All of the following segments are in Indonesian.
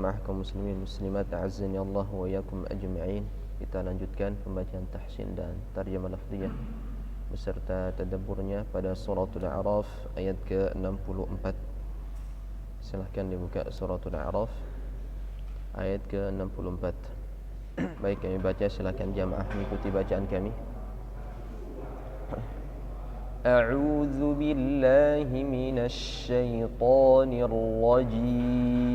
jamaah kaum muslimin muslimat a'azzani Allah wa iyyakum ajma'in. Kita lanjutkan pembacaan tahsin dan tarjamah lafziyah beserta tadabburnya pada suratul A'raf ayat ke-64. Silahkan dibuka suratul A'raf ayat ke-64. Baik, kami baca, silakan jamaah mengikuti bacaan kami. أعوذ بالله من الشيطان الرجيم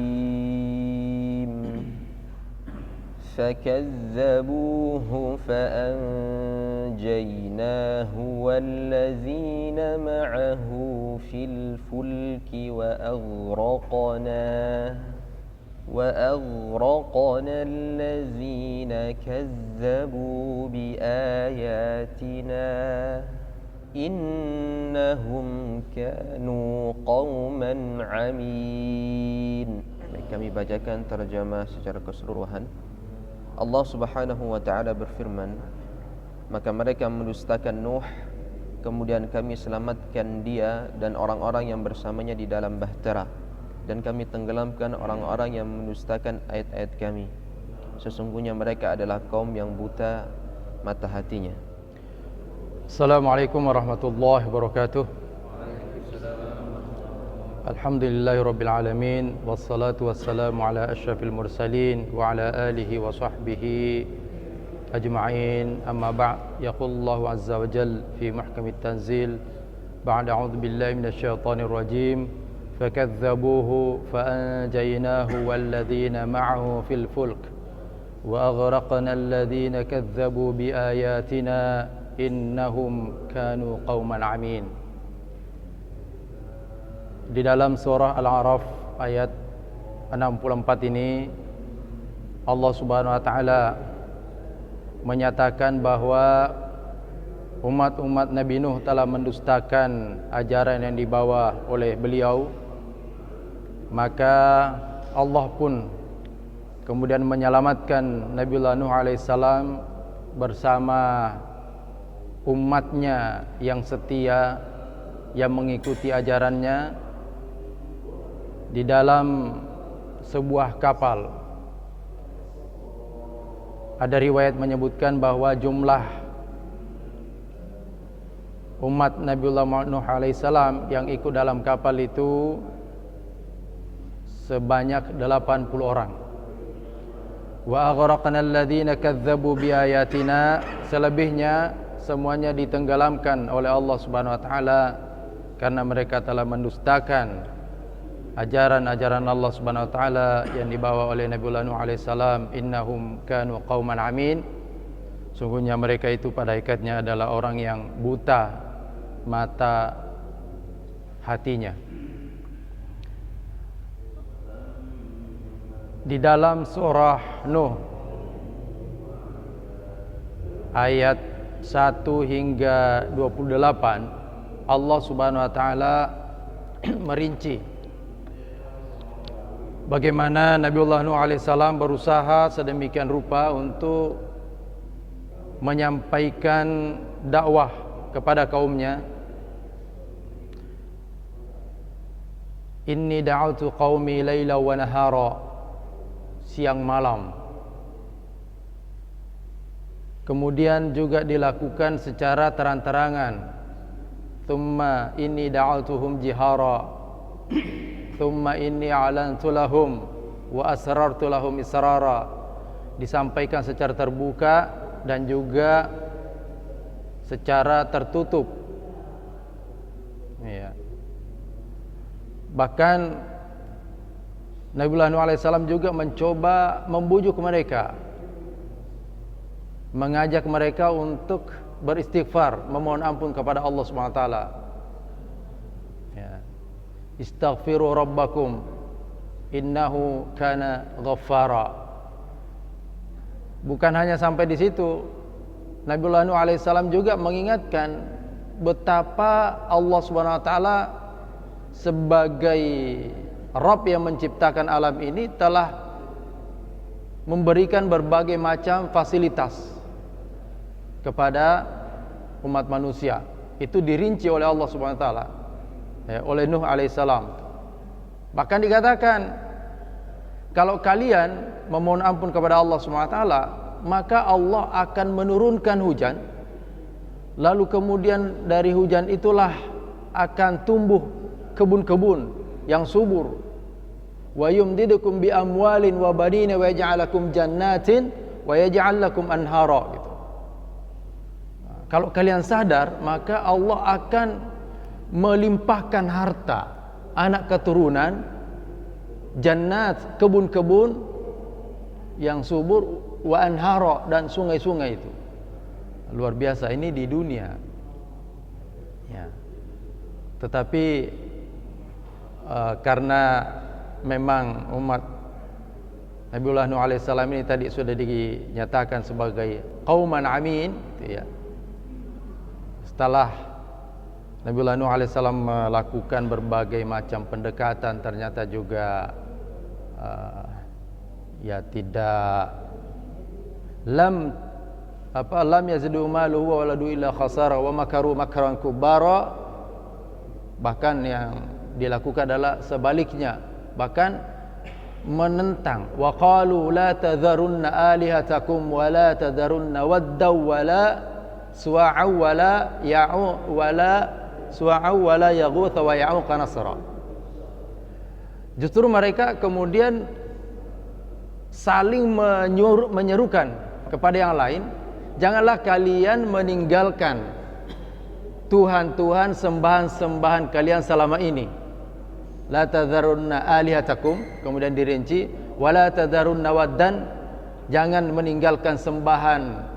فكذبوه فأنجيناه والذين معه في الفلك وأغرقنا الذين كذبوا بآياتنا Innahum kanu qauman amin. Kami bacakan terjemah secara keseluruhan. Allah Subhanahu wa taala berfirman, maka mereka mendustakan Nuh, kemudian kami selamatkan dia dan orang-orang yang bersamanya di dalam bahtera, dan kami tenggelamkan orang-orang yang mendustakan ayat-ayat kami. Sesungguhnya mereka adalah kaum yang buta mata hatinya. Assalamualaikum warahmatullahi wabarakatuh. Alhamdulillahi rabbil alamin, wassalatu wassalamu ala asyrafil mursalin wa ala alihi wa sahbihi ajma'in. Amma ba'd, yaqulullahu azza wa jal fi muhkamit tanzil ba'da a'udzu billahi minasyaitonir rajim fakadzabuhu faanjaynahu walladzina ma'ahu fil fulk wa aghraqna alladhina kadzabu biayatina innahum kanu qauman amin. Di dalam surah Al-A'raf ayat 64 ini Allah Subhanahu wa taala menyatakan bahwa umat-umat Nabi Nuh telah mendustakan ajaran yang dibawa oleh beliau, maka Allah pun kemudian menyelamatkan Nabiullah Nuh alaihissalam bersama umatnya yang setia, yang mengikuti ajarannya di dalam sebuah kapal. Ada riwayat menyebutkan bahwa jumlah umat Nabiullah Nuh alaihissalam yang ikut dalam kapal itu sebanyak 80 orang. Wa aghraqna alladhina kadzdzabu biayatina, selebihnya semuanya ditenggelamkan oleh Allah Subhanahu wa taala karena mereka telah mendustakan ajaran-ajaran Allah Subhanahu wa taala yang dibawa oleh Nabiullah Nuh alaihissalam. Innahum kanu qauman amin, sungguhnya mereka itu pada hakikatnya adalah orang yang buta mata hatinya. Di dalam surah Nuh ayat 1 hingga 28 Allah Subhanahu wa taala merinci bagaimana Nabiullah Nuh alaihissalam berusaha sedemikian rupa untuk menyampaikan dakwah kepada kaumnya. Inni da'autu qaumi laila wa nahara, siang malam. Kemudian juga dilakukan secara terang-terangan. Thumma inni da'autuhum jihara, thumma inni a'lantu lahum wa asrartu lahum israra. Disampaikan secara terbuka dan juga secara tertutup. Ya. Bahkan Nabiullah Nuh alaihissalam juga mencoba membujuk mereka, mengajak mereka untuk beristighfar, memohon ampun kepada Allah Subhanahu wa taala. Ya. Istaghfiru rabbakum innahu kana ghaffara. Bukan hanya sampai di situ, Nabiullah Nuh alaihissalam juga mengingatkan betapa Allah Subhanahu wa taala sebagai Rabb yang menciptakan alam ini telah memberikan berbagai macam fasilitas kepada umat manusia. Itu dirinci oleh Allah Subhanahu wa taala, ya, oleh Nuh alaihissalam. Bahkan dikatakan kalau kalian memohon ampun kepada Allah SWT, maka Allah akan menurunkan hujan, lalu kemudian dari hujan itulah akan tumbuh kebun-kebun yang subur. Wa yumdidukum bi amwalin wa banina wa yaj'alakum jannatin wa yaj'al lakum anhara gitu. Kalau kalian sadar, maka Allah akan melimpahkan harta, anak keturunan, jannat, kebun-kebun yang subur, wa anhara, dan sungai-sungai itu. Luar biasa, ini di dunia. Ya. Tetapi karena memang umat Nabiullah Nuh alaihissalam ini tadi sudah dinyatakan sebagai qauman amin, gitu ya. Setelah Nabiullah Nuh alaihissalam melakukan berbagai macam pendekatan, ternyata juga ya tidak lam yazdu maluhu wa waladu illa khasara wa makaru makran kubara. Bahkan yang dilakukan adalah sebaliknya, bahkan menentang. Wa qalu la tadharunna alihatakum wa la tadharunna waddaw wa la suwa'aw wa la ya'u wa la suwa'aw wa la yaghutha wa ya'uqa nasra. Justru mereka kemudian saling menyerukan kepada yang lain, janganlah kalian meninggalkan Tuhan-Tuhan, sembahan-sembahan kalian selama ini. La tadharunna alihatakum, kemudian dirinci, wala tadharunna waddan, jangan meninggalkan sembahan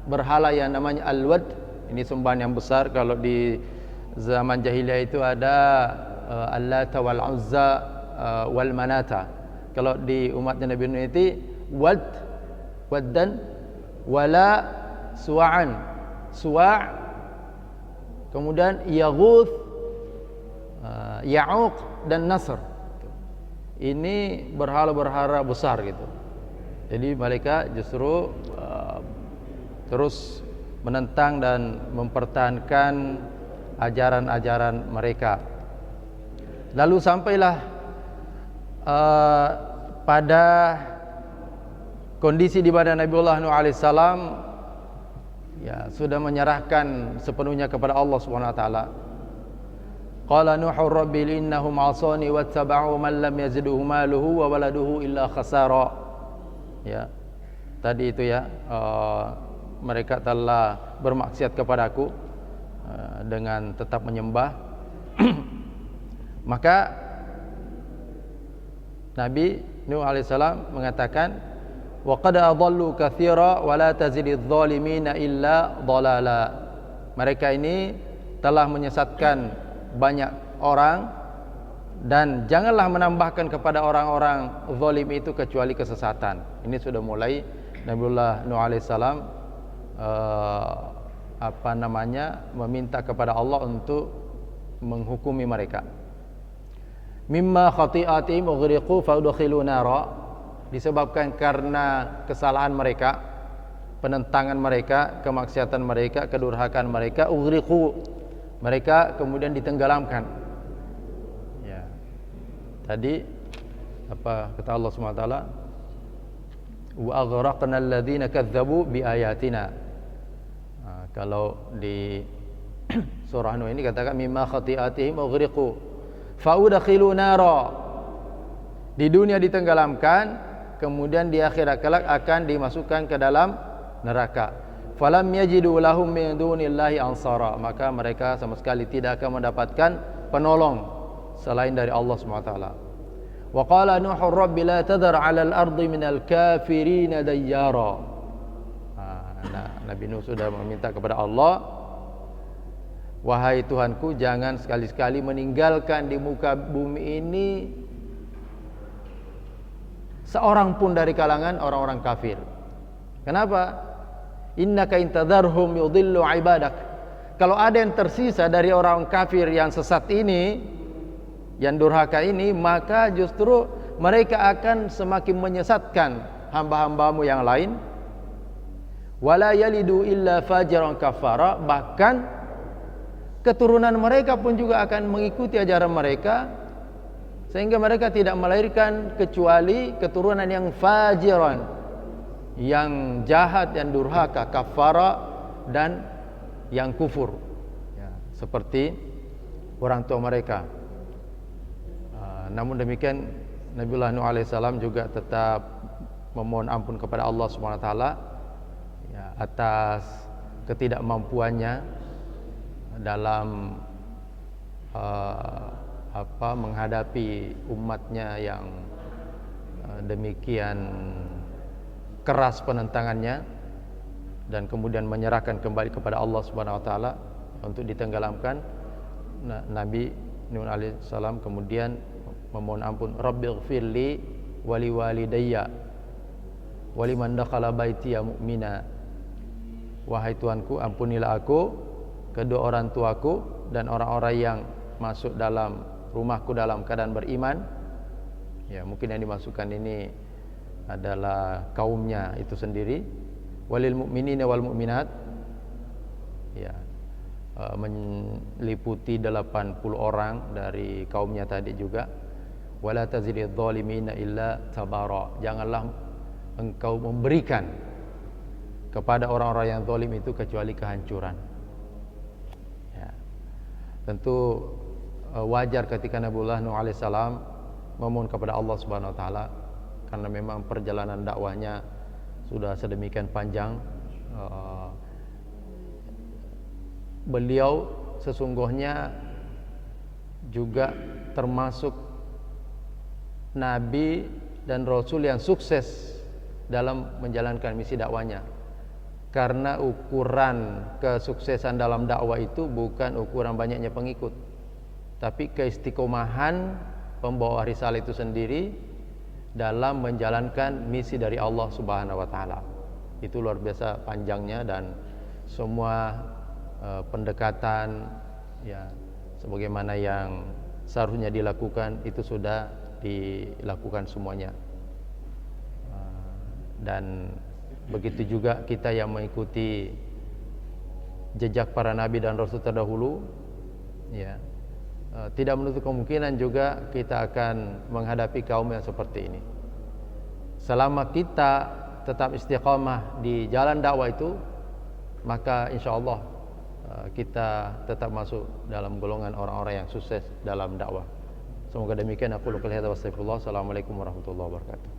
berhala yang namanya al-wad. Ini sembahan yang besar. Kalau di zaman jahiliyah itu ada Al-Lata wal Uzza wal Manata. Kalau di umatnya Nabi Nuh itu waddan wala suwa'an, suwa', kemudian Yaghuth, Ya'uq dan Nasr. Ini berhala-berhala besar gitu. Jadi mereka justru terus menentang dan mempertahankan ajaran-ajaran mereka. Lalu sampailah pada kondisi di mana Nabiullah Nuh alaihissalam ya sudah menyerahkan sepenuhnya kepada Allah Subhanahu wa taala. Qala Nuhu rabbi innahum 'asani wattaba'u man lam yazidhu maluhu wa waladuhu illa khasara. Ya. Tadi itu ya, mereka telah bermaksiat kepadaku dengan tetap menyembah. Maka Nabi Nuh alaihissalam mengatakan, wa qad adallu katsira wa la tazididz zalimina illa dhalala. Mereka ini telah menyesatkan banyak orang, dan janganlah menambahkan kepada orang-orang zalim itu kecuali kesesatan. Ini sudah mulai Nabiullah Nuh alaihissalam meminta kepada Allah untuk menghukumi mereka. Mimma khati'atihim ughriqu fa udkhilu nara, disebabkan karena kesalahan mereka, penentangan mereka, kemaksiatan mereka, kedurhakaan mereka, ughriqu, mereka kemudian ditenggelamkan. Ya. Tadi apa kata Allah Subhanahu wa taala? Wa aghraqna alladhina kadzdzabu biayatina. Kalau di surah Nuh ini katakan mimma khati'atihim ughriqu fa udkhilu nara. Di dunia ditenggelamkan, kemudian di akhirat kelak akan dimasukkan ke dalam neraka. Falam yajidu lahum min dunillahi ansara, maka mereka sama sekali tidak akan mendapatkan penolong selain dari Allah Subhanahu wa taala. Wa qala Nuh rabbi la tadhar 'alal ardi minal kafirin dayyara. Nabi Nuh sudah meminta kepada Allah, wahai Tuhanku, jangan sekali-sekali meninggalkan di muka bumi ini seorang pun dari kalangan orang-orang kafir. Kenapa? Innaka intadharhum yudillu ibadak. Kalau ada yang tersisa dari orang kafir yang sesat ini, yang durhaka ini, maka justru mereka akan semakin menyesatkan hamba-hambamu yang lain. Wala yalidu illa fajiran kafara, bahkan keturunan mereka pun juga akan mengikuti ajaran mereka sehingga mereka tidak melahirkan kecuali keturunan yang fajiran, yang jahat, yang durhaka, kafara, dan yang kufur, ya, seperti orang tua mereka. Namun demikian Nabiullah Nuh alaihissalam juga tetap memohon ampun kepada Allah SWT, ya, atas ketidakmampuannya dalam menghadapi umatnya yang demikian keras penentangannya, dan kemudian menyerahkan kembali kepada Allah Subhanahu wa taala untuk ditenggelamkan. Nabi Nuh alaihissalam kemudian memohon ampun, Rabbighfirli wali walidayya waliman dakhala baitiya mu'mina. Wahai Tuhanku, ampunilah aku, kedua orang tuaku, dan orang-orang yang masuk dalam rumahku dalam keadaan beriman. Ya, mungkin yang dimasukkan ini adalah kaumnya itu sendiri. Walil mu'minina wal mu'minat, ya, meliputi 80 orang dari kaumnya tadi juga. Wala tazididz zalimina illa tabara. Janganlah engkau memberikan kepada orang-orang yang zalim itu kecuali kehancuran. Ya. Tentu wajar ketika Nabiullah Nuh alaihissalam memohon kepada Allah Subhanahu wa taala, karena memang perjalanan dakwahnya sudah sedemikian panjang. Beliau sesungguhnya juga termasuk nabi dan rasul yang sukses dalam menjalankan misi dakwanya, karena ukuran kesuksesan dalam dakwah itu bukan ukuran banyaknya pengikut, tapi keistiqomahan pembawa risalah itu sendiri dalam menjalankan misi dari Allah Subhanahu wa taala. Itu luar biasa panjangnya, dan semua pendekatan, ya, sebagaimana yang seharusnya dilakukan itu sudah dilakukan semuanya. Dan begitu juga kita yang mengikuti jejak para nabi dan rasul terdahulu, ya, tidak menutup kemungkinan juga kita akan menghadapi kaum yang seperti ini. Selama kita tetap istiqamah di jalan dakwah itu, maka insyaallah kita tetap masuk dalam golongan orang-orang yang sukses dalam dakwah. Semoga demikian. Aku lupa lihat. Wassalamualaikum warahmatullahi wabarakatuh.